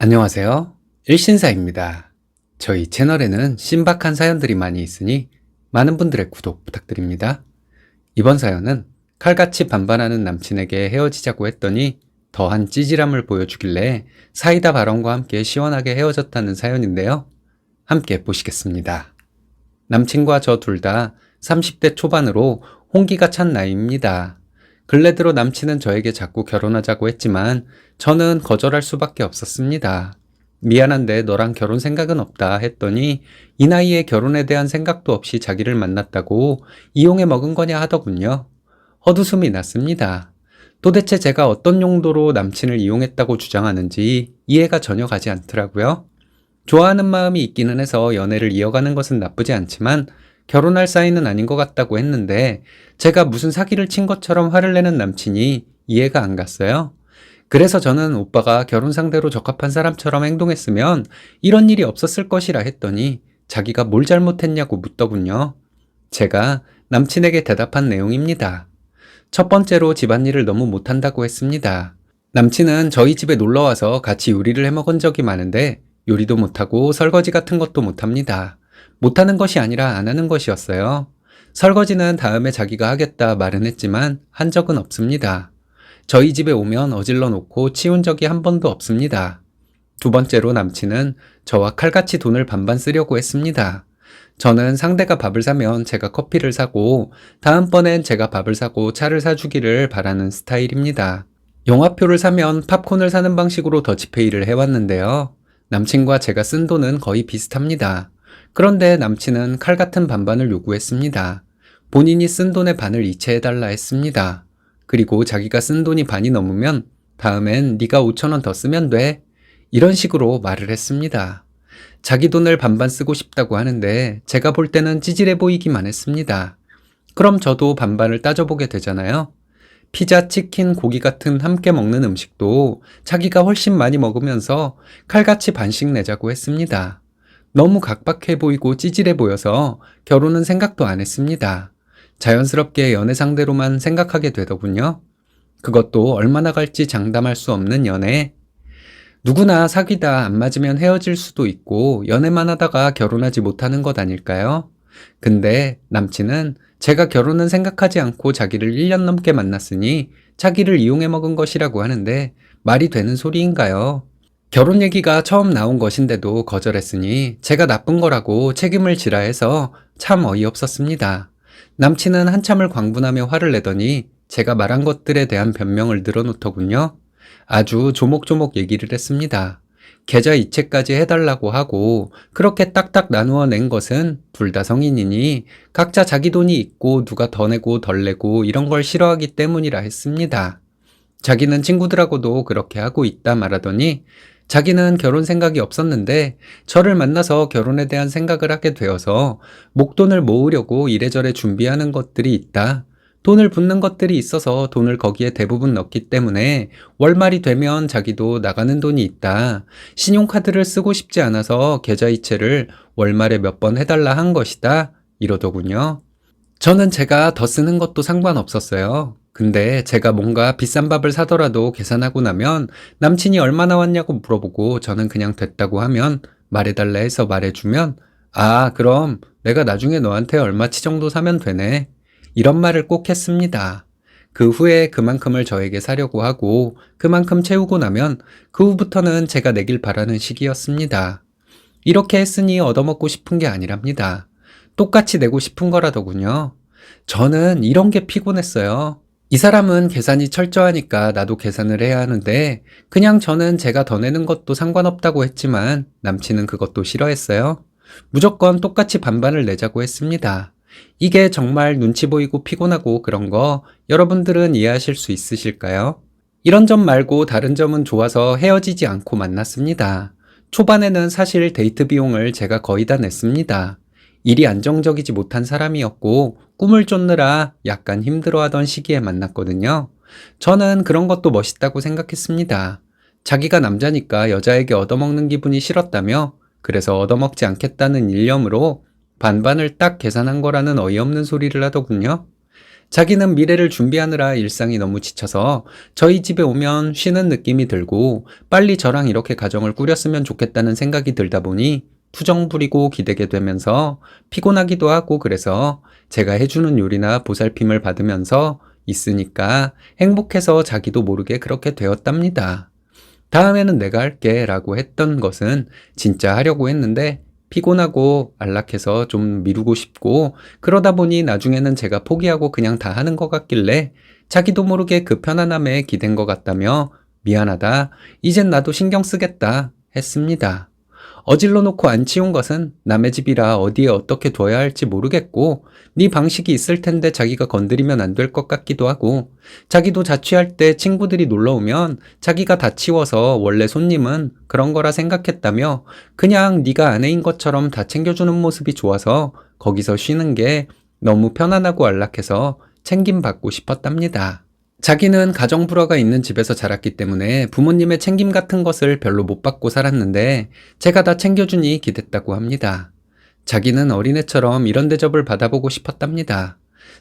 안녕하세요. 일신사입니다. 저희 채널에는 신박한 사연들이 많이 있으니 많은 분들의 구독 부탁드립니다. 이번 사연은 칼같이 반반하는 남친에게 헤어지자고 했더니 더한 찌질함을 보여주길래 사이다 발언과 함께 시원하게 헤어졌다는 사연인데요. 함께 보시겠습니다. 남친과 저 둘 다 30대 초반으로 홍기가 찬 나이입니다. 근래 들어 남친은 저에게 자꾸 결혼하자고 했지만 저는 거절할 수밖에 없었습니다. 미안한데 너랑 결혼 생각은 없다 했더니 이 나이에 결혼에 대한 생각도 없이 자기를 만났다고 이용해 먹은 거냐 하더군요. 헛웃음이 났습니다. 도대체 제가 어떤 용도로 남친을 이용했다고 주장하는지 이해가 전혀 가지 않더라고요. 좋아하는 마음이 있기는 해서 연애를 이어가는 것은 나쁘지 않지만 결혼할 사이는 아닌 것 같다고 했는데 제가 무슨 사기를 친 것처럼 화를 내는 남친이 이해가 안 갔어요. 그래서 저는 오빠가 결혼 상대로 적합한 사람처럼 행동했으면 이런 일이 없었을 것이라 했더니 자기가 뭘 잘못했냐고 묻더군요. 제가 남친에게 대답한 내용입니다. 첫 번째로 집안일을 너무 못한다고 했습니다. 남친은 저희 집에 놀러와서 같이 요리를 해먹은 적이 많은데 요리도 못하고 설거지 같은 것도 못합니다. 못하는 것이 아니라 안 하는 것이었어요. 설거지는 다음에 자기가 하겠다 말은 했지만 한 적은 없습니다. 저희 집에 오면 어질러 놓고 치운 적이 한 번도 없습니다. 두 번째로 남친은 저와 칼같이 돈을 반반 쓰려고 했습니다. 저는 상대가 밥을 사면 제가 커피를 사고 다음번엔 제가 밥을 사고 차를 사주기를 바라는 스타일입니다. 영화표를 사면 팝콘을 사는 방식으로 더치페이를 해왔는데요. 남친과 제가 쓴 돈은 거의 비슷합니다. 그런데 남친은 칼 같은 반반을 요구했습니다. 본인이 쓴 돈의 반을 이체해달라 했습니다. 그리고 자기가 쓴 돈이 반이 넘으면 다음엔 네가 5,000원 더 쓰면 돼. 이런 식으로 말을 했습니다. 자기 돈을 반반 쓰고 싶다고 하는데 제가 볼 때는 찌질해 보이기만 했습니다. 그럼 저도 반반을 따져보게 되잖아요. 피자, 치킨, 고기 같은 함께 먹는 음식도 자기가 훨씬 많이 먹으면서 칼같이 반씩 내자고 했습니다. 너무 각박해 보이고 찌질해 보여서 결혼은 생각도 안 했습니다. 자연스럽게 연애 상대로만 생각하게 되더군요. 그것도 얼마나 갈지 장담할 수 없는 연애. 누구나 사귀다 안 맞으면 헤어질 수도 있고 연애만 하다가 결혼하지 못하는 것 아닐까요? 근데 남친은 제가 결혼은 생각하지 않고 자기를 1년 넘게 만났으니 자기를 이용해 먹은 것이라고 하는데 말이 되는 소리인가요? 결혼 얘기가 처음 나온 것인데도 거절했으니 제가 나쁜 거라고 책임을 지라 해서 참 어이없었습니다. 남친은 한참을 광분하며 화를 내더니 제가 말한 것들에 대한 변명을 늘어놓더군요. 아주 조목조목 얘기를 했습니다. 계좌 이체까지 해달라고 하고 그렇게 딱딱 나누어 낸 것은 둘 다 성인이니 각자 자기 돈이 있고 누가 더 내고 덜 내고 이런 걸 싫어하기 때문이라 했습니다. 자기는 친구들하고도 그렇게 하고 있다 말하더니 자기는 결혼 생각이 없었는데 저를 만나서 결혼에 대한 생각을 하게 되어서 목돈을 모으려고 이래저래 준비하는 것들이 있다. 돈을 붓는 것들이 있어서 돈을 거기에 대부분 넣기 때문에 월말이 되면 자기도 나가는 돈이 있다. 신용카드를 쓰고 싶지 않아서 계좌이체를 월말에 몇 번 해달라 한 것이다. 이러더군요. 저는 제가 더 쓰는 것도 상관없었어요. 근데 제가 뭔가 비싼 밥을 사더라도 계산하고 나면 남친이 얼마 나왔냐고 물어보고 저는 그냥 됐다고 하면 말해달라 해서 말해주면 아, 그럼 내가 나중에 너한테 얼마치 정도 사면 되네. 이런 말을 꼭 했습니다. 그 후에 그만큼을 저에게 사려고 하고 그만큼 채우고 나면 그 후부터는 제가 내길 바라는 시기였습니다. 이렇게 했으니 얻어먹고 싶은 게 아니랍니다. 똑같이 내고 싶은 거라더군요. 저는 이런 게 피곤했어요. 이 사람은 계산이 철저하니까 나도 계산을 해야 하는데 그냥 저는 제가 더 내는 것도 상관없다고 했지만 남친은 그것도 싫어했어요. 무조건 똑같이 반반을 내자고 했습니다. 이게 정말 눈치 보이고 피곤하고 그런 거 여러분들은 이해하실 수 있으실까요? 이런 점 말고 다른 점은 좋아서 헤어지지 않고 만났습니다. 초반에는 사실 데이트 비용을 제가 거의 다 냈습니다. 일이 안정적이지 못한 사람이었고 꿈을 쫓느라 약간 힘들어하던 시기에 만났거든요. 저는 그런 것도 멋있다고 생각했습니다. 자기가 남자니까 여자에게 얻어먹는 기분이 싫었다며 그래서 얻어먹지 않겠다는 일념으로 반반을 딱 계산한 거라는 어이없는 소리를 하더군요. 자기는 미래를 준비하느라 일상이 너무 지쳐서 저희 집에 오면 쉬는 느낌이 들고 빨리 저랑 이렇게 가정을 꾸렸으면 좋겠다는 생각이 들다 보니 투정 부리고 기대게 되면서 피곤하기도 하고 그래서 제가 해주는 요리나 보살핌을 받으면서 있으니까 행복해서 자기도 모르게 그렇게 되었답니다. 다음에는 내가 할게 라고 했던 것은 진짜 하려고 했는데 피곤하고 안락해서 좀 미루고 싶고 그러다 보니 나중에는 제가 포기하고 그냥 다 하는 것 같길래 자기도 모르게 그 편안함에 기댄 것 같다며 미안하다, 이젠 나도 신경 쓰겠다 했습니다. 어질러 놓고 안 치운 것은 남의 집이라 어디에 어떻게 둬야 할지 모르겠고 네 방식이 있을 텐데 자기가 건드리면 안 될 것 같기도 하고 자기도 자취할 때 친구들이 놀러 오면 자기가 다 치워서 원래 손님은 그런 거라 생각했다며 그냥 네가 아내인 것처럼 다 챙겨주는 모습이 좋아서 거기서 쉬는 게 너무 편안하고 안락해서 챙김받고 싶었답니다. 자기는 가정 불화가 있는 집에서 자랐기 때문에 부모님의 챙김 같은 것을 별로 못 받고 살았는데 제가 다 챙겨주니 기댔다고 합니다. 자기는 어린애처럼 이런 대접을 받아보고 싶었답니다.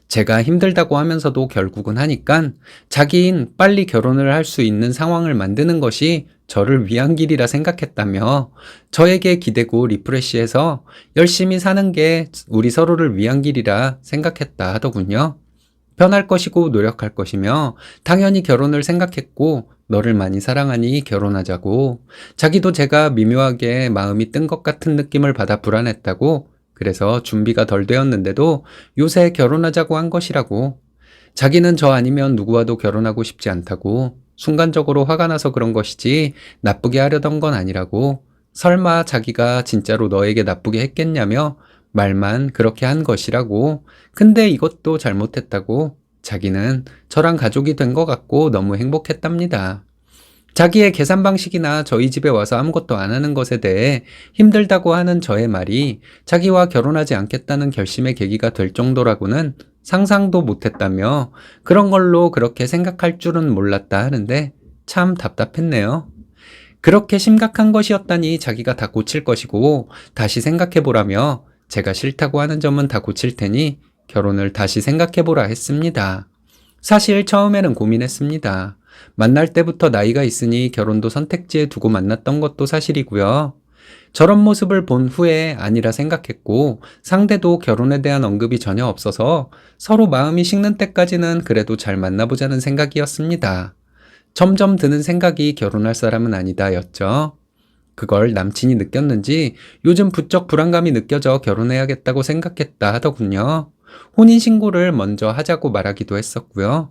제가 힘들다고 하면서도 결국은 하니깐 자기인 빨리 결혼을 할 수 있는 상황을 만드는 것이 저를 위한 길이라 생각했다며 저에게 기대고 리프레시해서 열심히 사는 게 우리 서로를 위한 길이라 생각했다 하더군요. 편할 것이고 노력할 것이며 당연히 결혼을 생각했고 너를 많이 사랑하니 결혼하자고 자기도 제가 미묘하게 마음이 뜬 것 같은 느낌을 받아 불안했다고 그래서 준비가 덜 되었는데도 요새 결혼하자고 한 것이라고 자기는 저 아니면 누구와도 결혼하고 싶지 않다고 순간적으로 화가 나서 그런 것이지 나쁘게 하려던 건 아니라고 설마 자기가 진짜로 너에게 나쁘게 했겠냐며 말만 그렇게 한 것이라고 근데 이것도 잘못했다고 자기는 저랑 가족이 된 것 같고 너무 행복했답니다. 자기의 계산 방식이나 저희 집에 와서 아무것도 안 하는 것에 대해 힘들다고 하는 저의 말이 자기와 결혼하지 않겠다는 결심의 계기가 될 정도라고는 상상도 못했다며 그런 걸로 그렇게 생각할 줄은 몰랐다 하는데 참 답답했네요. 그렇게 심각한 것이었다니 자기가 다 고칠 것이고 다시 생각해보라며 제가 싫다고 하는 점은 다 고칠 테니 결혼을 다시 생각해보라 했습니다. 사실 처음에는 고민했습니다. 만날 때부터 나이가 있으니 결혼도 선택지에 두고 만났던 것도 사실이고요. 저런 모습을 본 후에 아니라 생각했고 상대도 결혼에 대한 언급이 전혀 없어서 서로 마음이 식는 때까지는 그래도 잘 만나보자는 생각이었습니다. 점점 드는 생각이 결혼할 사람은 아니다 였죠. 그걸 남친이 느꼈는지 요즘 부쩍 불안감이 느껴져 결혼해야겠다고 생각했다 하더군요. 혼인신고를 먼저 하자고 말하기도 했었고요.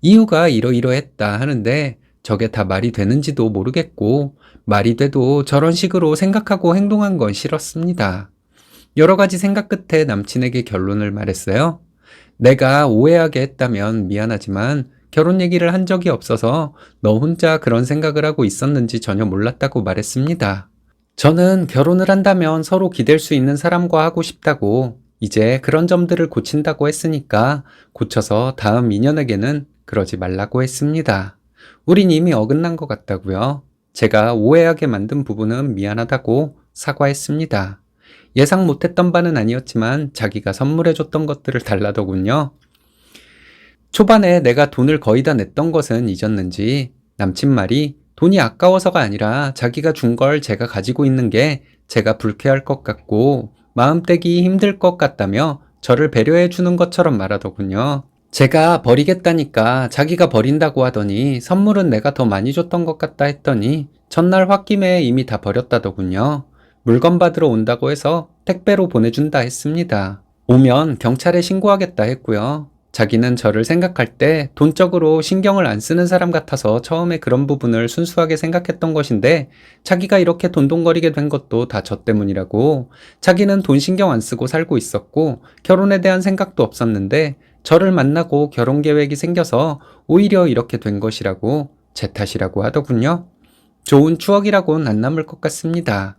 이유가 이러이러했다 하는데 저게 다 말이 되는지도 모르겠고 말이 돼도 저런 식으로 생각하고 행동한 건 싫었습니다. 여러 가지 생각 끝에 남친에게 결론을 말했어요. 내가 오해하게 했다면 미안하지만 결혼 얘기를 한 적이 없어서 너 혼자 그런 생각을 하고 있었는지 전혀 몰랐다고 말했습니다. 저는 결혼을 한다면 서로 기댈 수 있는 사람과 하고 싶다고 이제 그런 점들을 고친다고 했으니까 고쳐서 다음 인연에게는 그러지 말라고 했습니다. 우린 이미 어긋난 것 같다고요. 제가 오해하게 만든 부분은 미안하다고 사과했습니다. 예상 못했던 바는 아니었지만 자기가 선물해줬던 것들을 달라더군요. 초반에 내가 돈을 거의 다 냈던 것은 잊었는지 남친 말이 돈이 아까워서가 아니라 자기가 준 걸 제가 가지고 있는 게 제가 불쾌할 것 같고 마음 떼기 힘들 것 같다며 저를 배려해 주는 것처럼 말하더군요. 제가 버리겠다니까 자기가 버린다고 하더니 선물은 내가 더 많이 줬던 것 같다 했더니 전날 홧김에 이미 다 버렸다더군요. 물건 받으러 온다고 해서 택배로 보내준다 했습니다. 오면 경찰에 신고하겠다 했고요. 자기는 저를 생각할 때 돈적으로 신경을 안 쓰는 사람 같아서 처음에 그런 부분을 순수하게 생각했던 것인데 자기가 이렇게 돈돈거리게 된 것도 다 저 때문이라고 자기는 돈 신경 안 쓰고 살고 있었고 결혼에 대한 생각도 없었는데 저를 만나고 결혼 계획이 생겨서 오히려 이렇게 된 것이라고 제 탓이라고 하더군요. 좋은 추억이라고는 안 남을 것 같습니다.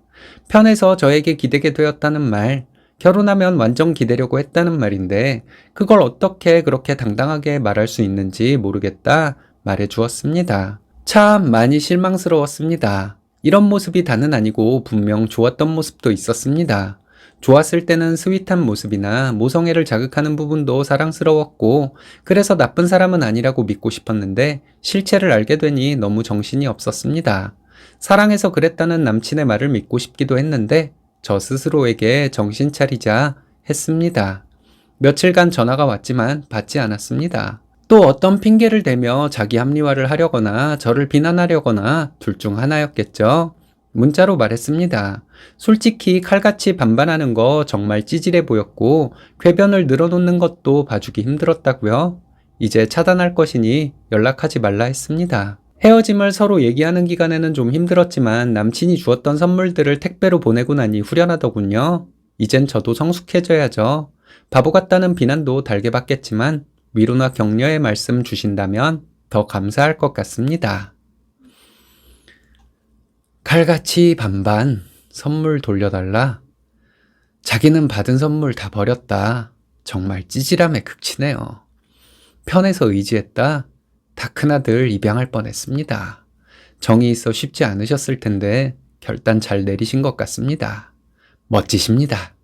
편해서 저에게 기대게 되었다는 말, 결혼하면 완전 기대려고 했다는 말인데 그걸 어떻게 그렇게 당당하게 말할 수 있는지 모르겠다 말해 주었습니다. 참 많이 실망스러웠습니다. 이런 모습이 다는 아니고 분명 좋았던 모습도 있었습니다. 좋았을 때는 스윗한 모습이나 모성애를 자극하는 부분도 사랑스러웠고, 그래서 나쁜 사람은 아니라고 믿고 싶었는데 실체를 알게 되니 너무 정신이 없었습니다. 사랑해서 그랬다는 남친의 말을 믿고 싶기도 했는데 저 스스로에게 정신 차리자 했습니다. 며칠간 전화가 왔지만 받지 않았습니다. 또 어떤 핑계를 대며 자기 합리화를 하려거나 저를 비난하려거나 둘 중 하나였겠죠. 문자로 말했습니다. 솔직히 칼같이 반반하는 거 정말 찌질해 보였고 궤변을 늘어놓는 것도 봐주기 힘들었다고요. 이제 차단할 것이니 연락하지 말라 했습니다. 헤어짐을 서로 얘기하는 기간에는 좀 힘들었지만 남친이 주었던 선물들을 택배로 보내고 나니 후련하더군요. 이젠 저도 성숙해져야죠. 바보 같다는 비난도 달게 받겠지만 위로나 격려의 말씀 주신다면 더 감사할 것 같습니다. 칼같이 반반, 선물 돌려달라. 자기는 받은 선물 다 버렸다. 정말 찌질함의 극치네요. 편해서 의지했다. 다 큰아들 입양할 뻔했습니다. 정이 있어 쉽지 않으셨을 텐데 결단 잘 내리신 것 같습니다. 멋지십니다.